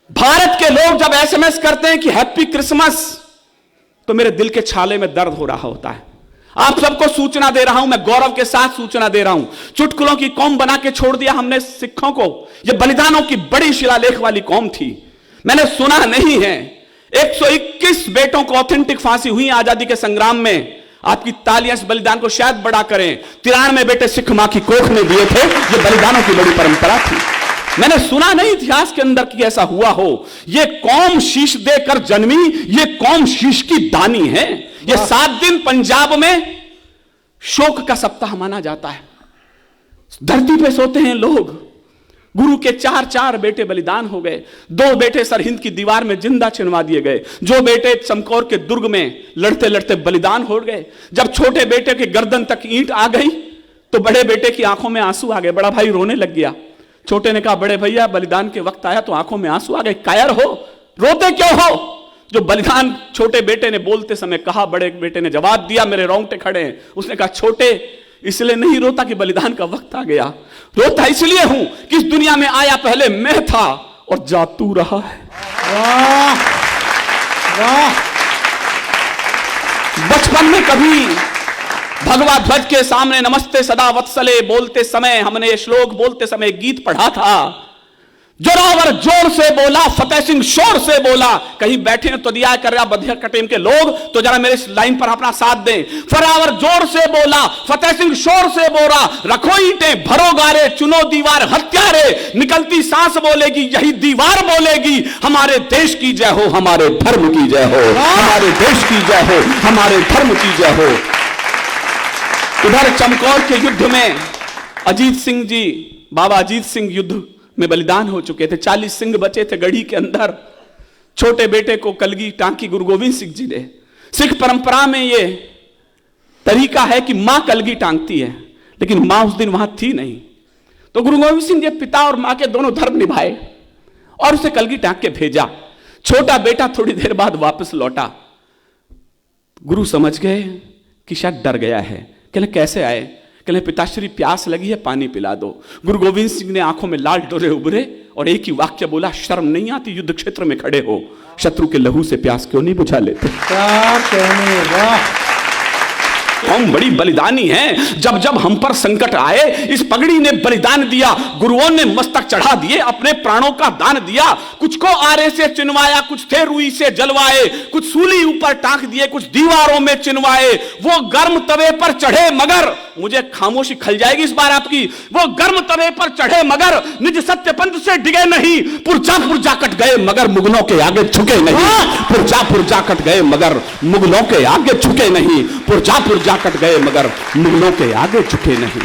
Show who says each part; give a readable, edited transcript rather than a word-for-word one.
Speaker 1: भारत के लोग जब एसएमएस करते हैं कि हैप्पी क्रिसमस, तो मेरे दिल के छाले में दर्द हो रहा होता है। आप सबको सूचना दे रहा हूं, मैं गौरव के साथ सूचना दे रहा हूं। चुटकुलों की कौम बना के छोड़ दिया हमने सिखों को। यह बलिदानों की बड़ी शिलालेख वाली कौम थी। मैंने सुना नहीं है 121 बेटों को ऑथेंटिक फांसी हुई आजादी के संग्राम में। आपकी तालियां इस बलिदान को शायद बड़ा करें। 93 बेटे सिख मां की कोख में दिए थे। यह बलिदानों की बड़ी परंपरा थी। मैंने सुना नहीं इतिहास के अंदर कि ऐसा हुआ हो। यह कौम शीश देकर जन्मी, यह कौम शीश की दानी है। यह 7 दिन पंजाब में शोक का सप्ताह माना जाता है। धरती पे सोते हैं लोग। गुरु के 4 बेटे बलिदान हो गए। 2 बेटे सरहिंद की दीवार में जिंदा चिनवा दिए गए। जो बेटे चमकौर के दुर्ग में लड़ते लड़ते बलिदान हो गए। जब छोटे बेटे के गर्दन तक ईंट आ गई तो बड़े बेटे की आंखों में आंसू आ गए। बड़ा भाई रोने लग गया। छोटे ने कहा, बड़े भैया बलिदान के वक्त आया तो आंखों में आंसू आ गए, कायर हो, रोते क्यों हो? जो बलिदान छोटे बेटे ने बोलते समय कहा, बड़े बेटे ने जवाब दिया, मेरे रोंगटे खड़े हैं। उसने कहा, छोटे इसलिए नहीं रोता कि बलिदान का वक्त आ गया, रोता इसलिए हूं कि इस दुनिया में आया पहले मैं था और जा तू रहा है। वाह वाह। बचपन में कभी भगवा ध्वज के सामने नमस्ते सदा वत्सले बोलते समय हमने ये श्लोक बोलते समय गीत पढ़ा था। जोरावर जोर से बोला, फतेह सिंह शोर से बोला। कहीं बैठे तो दिया कर रहा बधिया कटेम के लोग, तो जरा मेरे इस लाइन पर अपना साथ दें। फरावर जोर से बोला, फतेह सिंह शोर से बोला, रखो ईंटें भरो गारे, चुनो दीवार हत्यारे, निकलती सांस बोलेगी यही दीवार बोलेगी, हमारे देश की जय हो, हमारे धर्म की जय हो, हमारे देश की जय हो, हमारे धर्म की जय हो। उधर चमकौर के युद्ध में अजीत सिंह जी, बाबा अजीत सिंह युद्ध में बलिदान हो चुके थे। 40 सिंह बचे थे गढ़ी के अंदर। छोटे बेटे को कलगी टांकी गुरु गोविंद सिंह जी ने। सिख परंपरा में यह तरीका है कि मां कलगी टांगती है, लेकिन मां उस दिन वहां थी नहीं। तो गुरु गोविंद सिंह जी पिता और मां के दोनों धर्म निभाए और उसे कलगी टांग के भेजा। छोटा बेटा थोड़ी देर बाद वापस लौटा। गुरु समझ गए कि शायद डर गया है। कहले कैसे आए? कहले पिताश्री प्यास लगी है, पानी पिला दो। गुरु गोविंद सिंह ने आंखों में लाल डोरे उभरे और एक ही वाक्य बोला, शर्म नहीं आती युद्ध क्षेत्र में खड़े हो, शत्रु के लहू से प्यास क्यों नहीं बुझा लेते? क्या कहने, वाह। हम बड़ी बलिदानी हैं। जब जब हम पर संकट आए, इस पगड़ी ने बलिदान दिया। गुरुओं ने मस्तक चढ़ा दिए, अपने प्राणों का दान दिया। कुछ को आरे से चिनवाया, कुछ थे रुई से जलवाए, कुछ सूली ऊपर टांक दिए, कुछ दीवारों में चिनवाए। वो गर्म तवे पर चढ़े मगर, मुझे खामोशी खल जाएगी इस बार आपकी, वो गर्म तवे पर चढ़े मगर निज सत्य पंथ से डिगे नहीं। पुरजा कट गए मगर मुगलों के आगे झुके नहीं। पुरजा कट गए मगर मुगलों के आगे झुके नहीं। पुरजा कट गए मगर मुगलों के आगे झुके नहीं।